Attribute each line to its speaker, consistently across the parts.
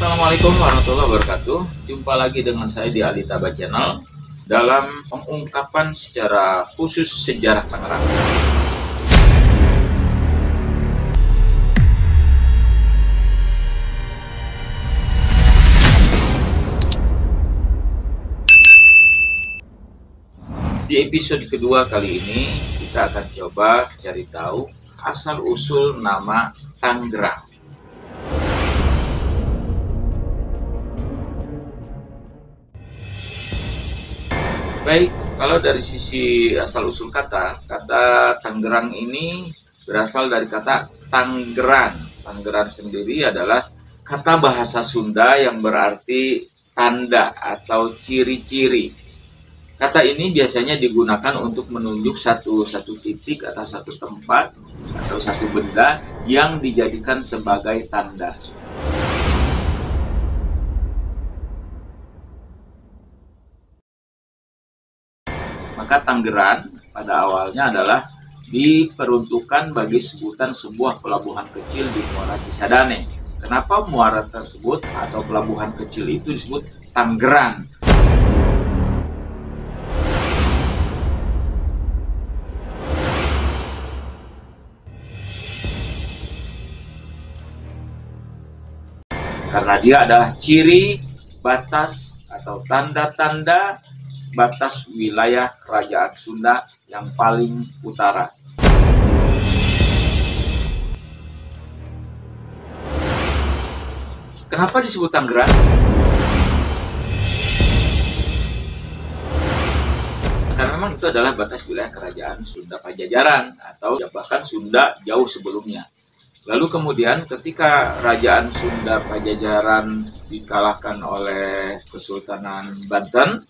Speaker 1: Assalamualaikum warahmatullahi wabarakatuh. Jumpa lagi dengan saya di Alitaba Channel dalam pengungkapan secara khusus sejarah Tangerang. Di episode kedua kali ini kita akan coba cari tahu asal-usul nama Tangerang. Baik, kalau dari sisi asal-usul kata Tangerang ini berasal dari kata Tanggeran. Tanggeran sendiri adalah kata bahasa Sunda yang berarti tanda atau ciri-ciri. Kata ini biasanya digunakan untuk menunjuk satu titik atau satu tempat atau satu benda yang dijadikan sebagai tanda. Maka Tanggeran pada awalnya adalah diperuntukkan bagi sebutan sebuah pelabuhan kecil di Muara Cisadane. Kenapa muara tersebut atau pelabuhan kecil itu disebut Tanggeran? Karena dia adalah ciri, batas, atau tanda-tanda batas wilayah Kerajaan Sunda yang paling utara. Kenapa disebut Tanggeran? Karena memang itu adalah batas wilayah Kerajaan Sunda Pajajaran atau bahkan Sunda jauh sebelumnya. Lalu kemudian ketika Kerajaan Sunda Pajajaran dikalahkan oleh Kesultanan Banten,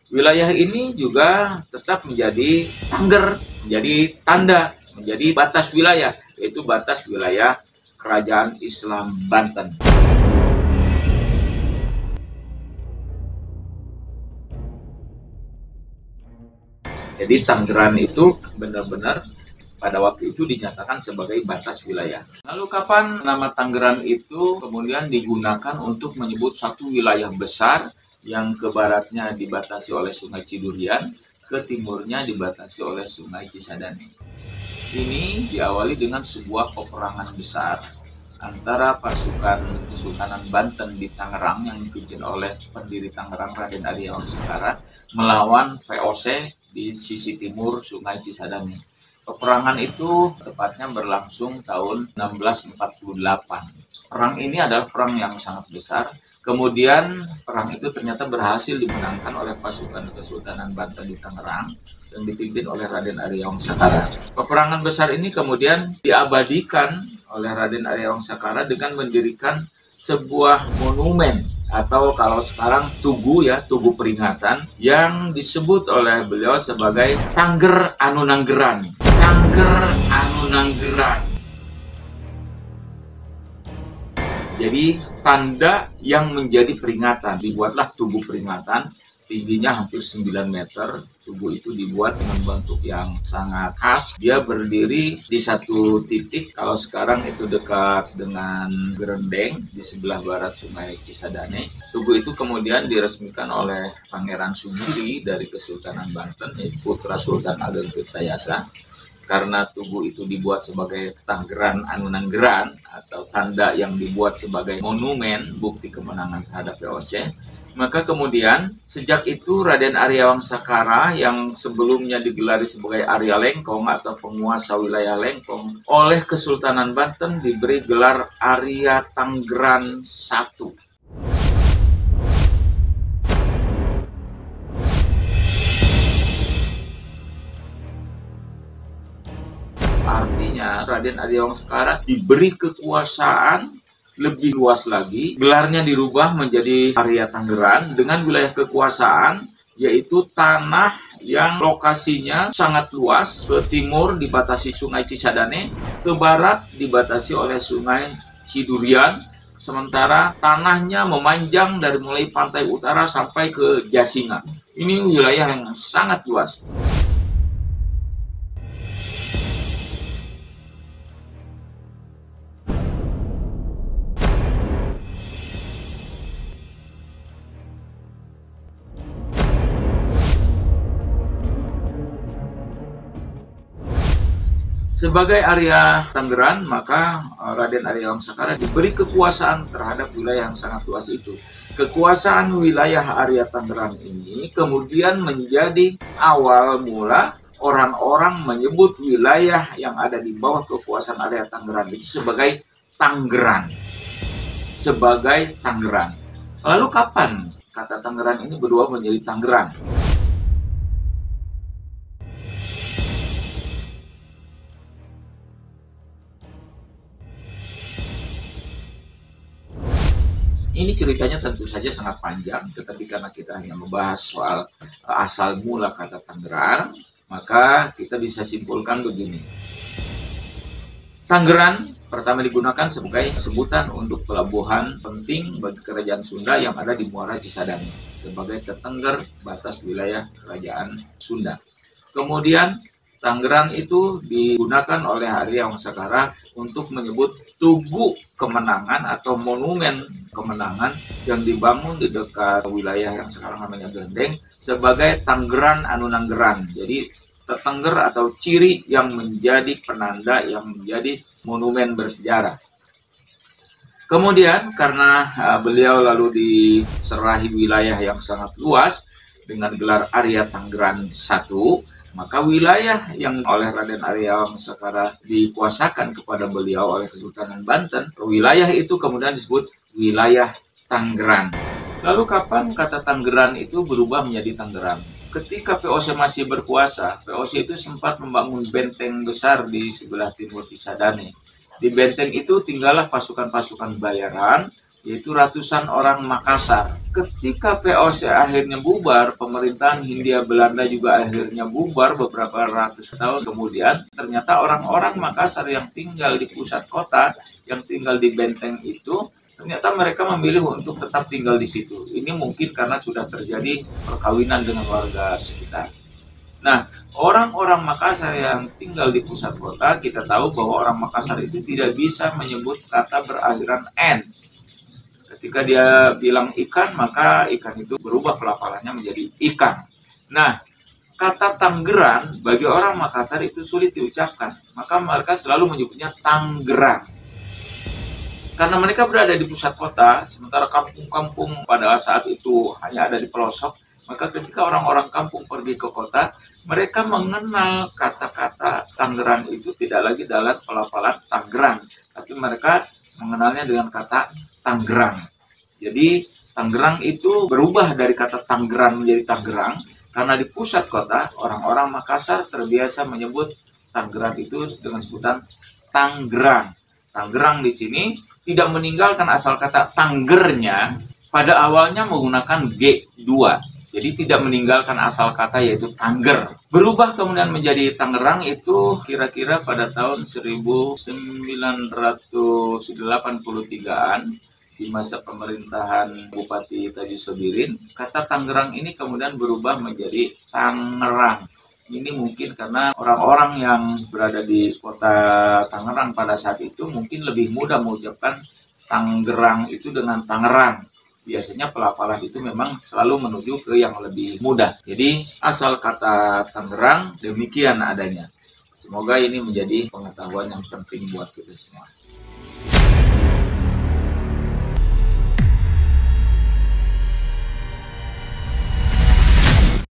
Speaker 1: wilayah ini juga tetap menjadi tangger, menjadi tanda, menjadi batas wilayah, yaitu batas wilayah Kerajaan Islam Banten. Jadi Tanggeran itu benar-benar pada waktu itu dinyatakan sebagai batas wilayah. Lalu kapan nama Tanggeran itu kemudian digunakan untuk menyebut satu wilayah besar yang ke baratnya dibatasi oleh Sungai Cidurian, ke timurnya dibatasi oleh Sungai Cisadane. Ini diawali dengan sebuah peperangan besar antara pasukan Kesultanan Banten di Tangerang yang dipimpin oleh pendiri Tangerang Raden Arya Wangsakara melawan VOC di sisi timur Sungai Cisadane. Peperangan itu tepatnya berlangsung tahun 1648. Perang ini adalah perang yang sangat besar. Kemudian perang itu ternyata berhasil dimenangkan oleh pasukan Kesultanan Banten di Tangerang yang dipimpin oleh Raden Arya Wangsakara. Peperangan besar ini kemudian diabadikan oleh Raden Arya Wangsakara dengan mendirikan sebuah monumen atau kalau sekarang tugu peringatan yang disebut oleh beliau sebagai Tangger Anu Nanggeran. Tangger Anu Nanggeran. Jadi tanda yang menjadi peringatan, dibuatlah tugu peringatan, tingginya hampir 9 meter. Tugu itu dibuat dengan bentuk yang sangat khas. Dia berdiri di satu titik, kalau sekarang itu dekat dengan Gerendeng di sebelah barat Sungai Cisadane. Tugu itu kemudian diresmikan oleh Pangeran Sumuri dari Kesultanan Banten, yaitu putra Sultan Ageng Tirtayasa. Karena tugu itu dibuat sebagai Tanggeran Anu Nanggeran atau tanda yang dibuat sebagai monumen bukti kemenangan terhadap VOC, maka kemudian sejak itu Raden Arya Wangsakara yang sebelumnya digelari sebagai Arya Lengkong atau penguasa wilayah Lengkong oleh Kesultanan Banten diberi gelar Arya Tanggeran I. Artinya Raden Arya Wangsakara diberi kekuasaan lebih luas lagi. Gelarnya dirubah menjadi Arya Tanggeran dengan wilayah kekuasaan yaitu tanah yang lokasinya sangat luas. Ke timur dibatasi Sungai Cisadane, ke barat dibatasi oleh Sungai Cidurian. Sementara tanahnya memanjang dari mulai pantai utara sampai ke Jasinga. Ini wilayah yang sangat luas. Sebagai Arya Tangerang, maka Raden Arya Wangsakara diberi kekuasaan terhadap wilayah yang sangat luas itu. Kekuasaan wilayah Arya Tangerang ini kemudian menjadi awal mula orang-orang menyebut wilayah yang ada di bawah kekuasaan Arya Tangerang itu sebagai Tangerang. Sebagai Tangerang. Lalu kapan kata Tangerang ini berubah menjadi Tangerang? Ini ceritanya tentu saja sangat panjang, tetapi karena kita hanya membahas soal asal mula kata Tangerang, maka kita bisa simpulkan begini. Tangerang pertama digunakan sebagai sebutan untuk pelabuhan penting bagi kerajaan Sunda yang ada di Muara Cisadane, sebagai tetengger batas wilayah kerajaan Sunda. Kemudian Tangerang itu digunakan oleh Arya Wangsakara untuk menyebut tugu kemenangan atau monumen kemenangan yang dibangun di dekat wilayah yang sekarang namanya Gendeng sebagai Tangerang Anu Nanggeran. Jadi tetengger atau ciri yang menjadi penanda, yang menjadi monumen bersejarah. Kemudian karena beliau lalu diserahi wilayah yang sangat luas dengan gelar Arya Tangerang I, maka wilayah yang oleh Raden Arya Wangsakara dikuasakan kepada beliau oleh Kesultanan Banten, wilayah itu kemudian disebut wilayah Tangerang. Lalu kapan kata Tangerang itu berubah menjadi Tangerang? Ketika VOC masih berkuasa, VOC itu sempat membangun benteng besar di sebelah timur Cisadane. Di benteng itu tinggallah pasukan-pasukan bayaran, yaitu ratusan orang Makassar. Ketika VOC akhirnya bubar, pemerintahan Hindia Belanda juga akhirnya bubar beberapa ratus tahun kemudian, ternyata orang-orang Makassar yang tinggal di pusat kota, yang tinggal di benteng itu, ternyata mereka memilih untuk tetap tinggal di situ. Ini mungkin karena sudah terjadi perkawinan dengan warga sekitar. Nah, orang-orang Makassar yang tinggal di pusat kota, kita tahu bahwa orang Makassar itu tidak bisa menyebut kata berakhiran N. Ketika dia bilang ikan, maka ikan itu berubah pelafalannya menjadi ikan. Nah, kata Tangerang bagi orang Makassar itu sulit diucapkan. Maka mereka selalu menyebutnya Tangerang. Karena mereka berada di pusat kota, sementara kampung-kampung pada saat itu hanya ada di pelosok, maka ketika orang-orang kampung pergi ke kota, mereka mengenal kata-kata Tangerang itu tidak lagi dalam pelafalan Tangerang, tapi mereka mengenalnya dengan kata Tangerang. Jadi Tangerang itu berubah dari kata Tangerang menjadi Tangerang karena di pusat kota orang-orang Makassar terbiasa menyebut Tangerang itu dengan sebutan Tangerang. Tangerang di sini tidak meninggalkan asal kata tanggernya, pada awalnya menggunakan G2. Jadi tidak meninggalkan asal kata yaitu Tangger. Berubah kemudian menjadi Tangerang itu kira-kira pada tahun 1983-an di masa pemerintahan Bupati Taji Sobirin. Kata Tangerang ini kemudian berubah menjadi Tangerang. Ini mungkin karena orang-orang yang berada di kota Tangerang pada saat itu mungkin lebih mudah mengucapkan Tangerang itu dengan Tangerang. Biasanya pelafalan itu memang selalu menuju ke yang lebih mudah. Jadi asal kata Tangerang demikian adanya. Semoga ini menjadi pengetahuan yang penting buat kita semua.